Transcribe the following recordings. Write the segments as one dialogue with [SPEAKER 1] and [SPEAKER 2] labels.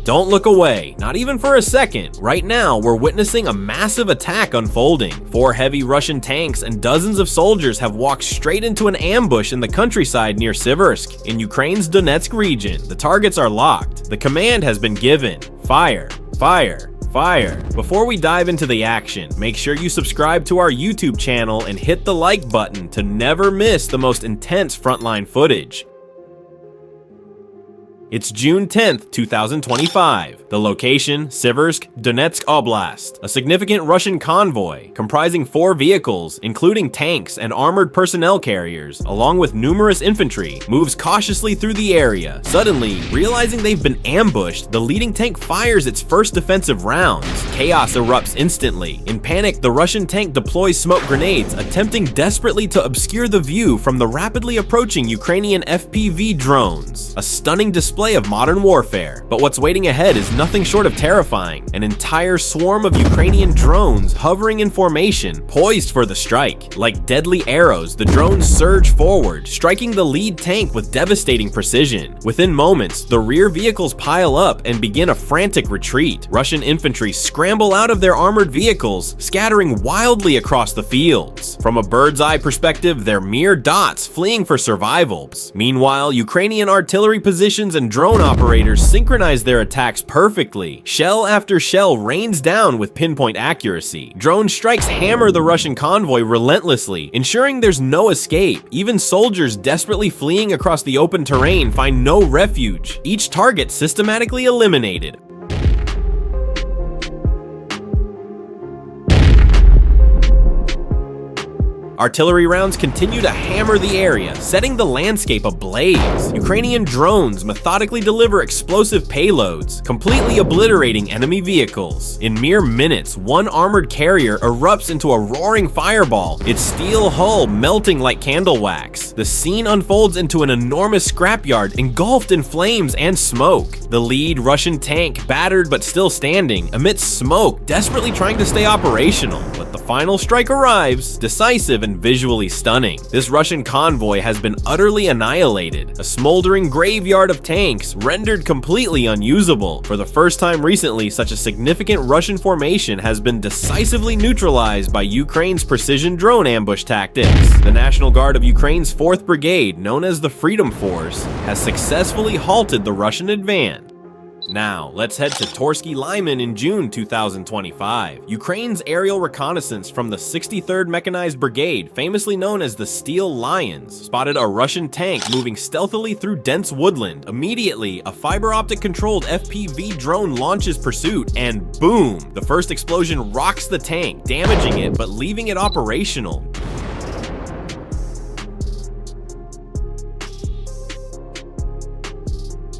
[SPEAKER 1] Don't look away, not even for a second. Right now, we're witnessing a massive attack unfolding. 4 heavy Russian tanks and dozens of soldiers have walked straight into an ambush in the countryside near Siversk, in Ukraine's Donetsk region. The targets are locked. The command has been given. Fire, fire, fire. Before we dive into the action, make sure you subscribe to our YouTube channel and hit the like button to never miss the most intense frontline footage. It's June 10th, 2025. The location, Siversk, Donetsk Oblast. A significant Russian convoy, comprising 4 vehicles, including tanks and armored personnel carriers, along with numerous infantry, moves cautiously through the area. Suddenly, realizing they've been ambushed, the leading tank fires its first defensive rounds. Chaos erupts instantly. In panic, the Russian tank deploys smoke grenades, attempting desperately to obscure the view from the rapidly approaching Ukrainian FPV drones. A stunning display of modern warfare. But what's waiting ahead is nothing short of terrifying. An entire swarm of Ukrainian drones hovering in formation, poised for the strike. Like deadly arrows, the drones surge forward, striking the lead tank with devastating precision. Within moments, the rear vehicles pile up and begin a frantic retreat. Russian infantry scramble out of their armored vehicles, scattering wildly across the fields. From a bird's eye perspective, they're mere dots fleeing for survival. Meanwhile, Ukrainian artillery positions and drone operators synchronize their attacks perfectly. Shell after shell rains down with pinpoint accuracy. Drone strikes hammer the Russian convoy relentlessly, ensuring there's no escape. Even soldiers desperately fleeing across the open terrain find no refuge. Each target systematically eliminated. Artillery rounds continue to hammer the area, setting the landscape ablaze. Ukrainian drones methodically deliver explosive payloads, completely obliterating enemy vehicles. In mere minutes, one armored carrier erupts into a roaring fireball, its steel hull melting like candle wax. The scene unfolds into an enormous scrapyard engulfed in flames and smoke. The lead Russian tank, battered but still standing, emits smoke, desperately trying to stay operational. But the final strike arrives, decisive and visually stunning. This Russian convoy has been utterly annihilated, a smoldering graveyard of tanks rendered completely unusable. For the first time recently, such a significant Russian formation has been decisively neutralized by Ukraine's precision drone ambush tactics. The National Guard of Ukraine's 4th Brigade, known as the Freedom Force, has successfully halted the Russian advance. Now, let's head to Torsky Lyman in June 2025. Ukraine's aerial reconnaissance from the 63rd Mechanized Brigade, famously known as the Steel Lions, spotted a Russian tank moving stealthily through dense woodland. Immediately, a fiber-optic controlled FPV drone launches pursuit, and boom! The first explosion rocks the tank, damaging it but leaving it operational.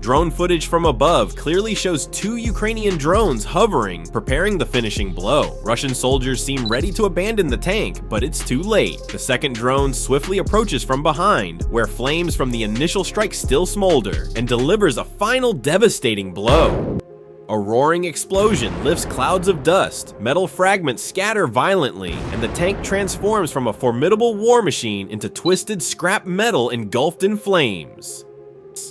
[SPEAKER 1] Drone footage from above clearly shows 2 Ukrainian drones hovering, preparing the finishing blow. Russian soldiers seem ready to abandon the tank, but it's too late. The second drone swiftly approaches from behind, where flames from the initial strike still smolder, and delivers a final devastating blow. A roaring explosion lifts clouds of dust, metal fragments scatter violently, and the tank transforms from a formidable war machine into twisted scrap metal engulfed in flames.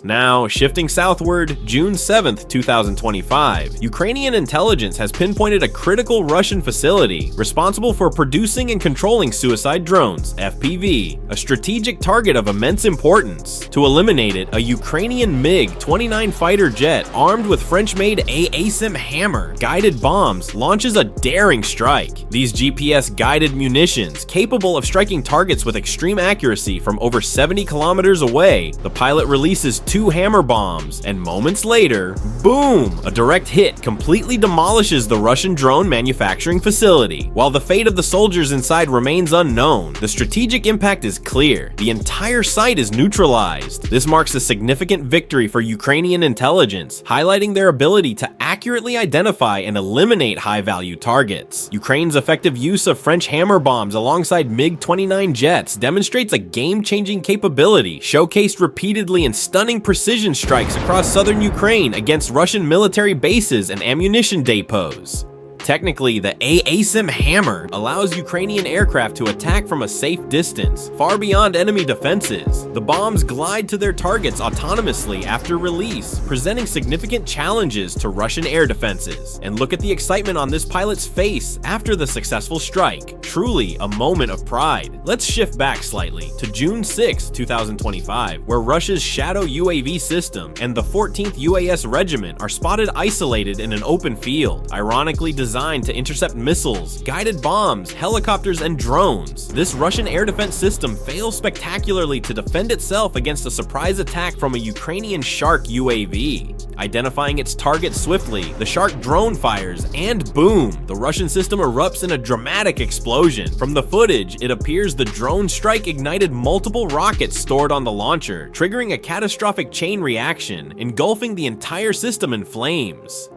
[SPEAKER 1] Now, shifting southward, June 7th, 2025, Ukrainian intelligence has pinpointed a critical Russian facility responsible for producing and controlling suicide drones, FPV, a strategic target of immense importance. To eliminate it, a Ukrainian MiG-29 fighter jet armed with French-made ASIM Hammer guided bombs launches a daring strike. These GPS-guided munitions, capable of striking targets with extreme accuracy from over 70 kilometers away, the pilot releases 2 hammer bombs, and moments later, boom! A direct hit completely demolishes the Russian drone manufacturing facility. While the fate of the soldiers inside remains unknown, the strategic impact is clear. The entire site is neutralized. This marks a significant victory for Ukrainian intelligence, highlighting their ability to accurately identify and eliminate high-value targets. Ukraine's effective use of French hammer bombs alongside MiG-29 jets demonstrates a game-changing capability, showcased repeatedly in stunning precision strikes across southern Ukraine against Russian military bases and ammunition depots. Technically, the ASIM hammer allows Ukrainian aircraft to attack from a safe distance, far beyond enemy defenses. The bombs glide to their targets autonomously after release, presenting significant challenges to Russian air defenses. And look at the excitement on this pilot's face after the successful strike. Truly a moment of pride. Let's shift back slightly to June 6, 2025, where Russia's Shadow UAV system and the 14th UAS Regiment are spotted isolated in an open field, ironically designed to intercept missiles, guided bombs, helicopters, and drones. This Russian air defense system fails spectacularly to defend itself against a surprise attack from a Ukrainian Shark UAV. Identifying its target swiftly, the Shark drone fires, and boom, the Russian system erupts in a dramatic explosion. From the footage, it appears the drone strike ignited multiple rockets stored on the launcher, triggering a catastrophic chain reaction, engulfing the entire system in flames.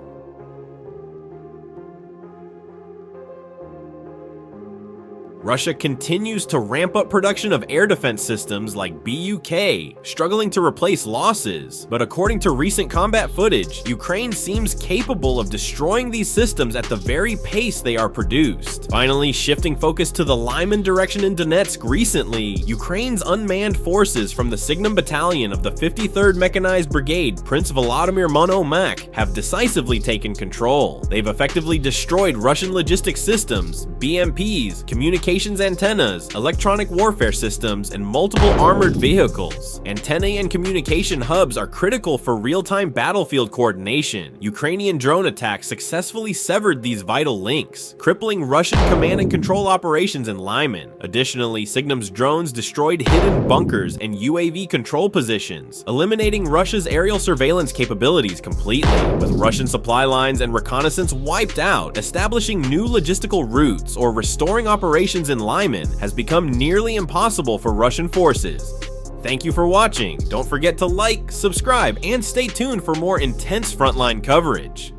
[SPEAKER 1] Russia continues to ramp up production of air defense systems like BUK, struggling to replace losses. But according to recent combat footage, Ukraine seems capable of destroying these systems at the very pace they are produced. Finally, shifting focus to the Lyman direction in Donetsk recently, Ukraine's unmanned forces from the Signum Battalion of the 53rd Mechanized Brigade Prince Volodymyr Monomakh have decisively taken control. They've effectively destroyed Russian logistics systems, BMPs, communication antennas, electronic warfare systems, and multiple armored vehicles. Antennae and communication hubs are critical for real-time battlefield coordination. Ukrainian drone attacks successfully severed these vital links, crippling Russian command and control operations in Lyman. Additionally, Signum's drones destroyed hidden bunkers and UAV control positions, eliminating Russia's aerial surveillance capabilities completely, with Russian supply lines and reconnaissance wiped out. Establishing new logistical routes or restoring operations in Lyman has become nearly impossible for Russian forces. Thank you for watching. Don't forget to like, subscribe, and stay tuned for more intense frontline coverage.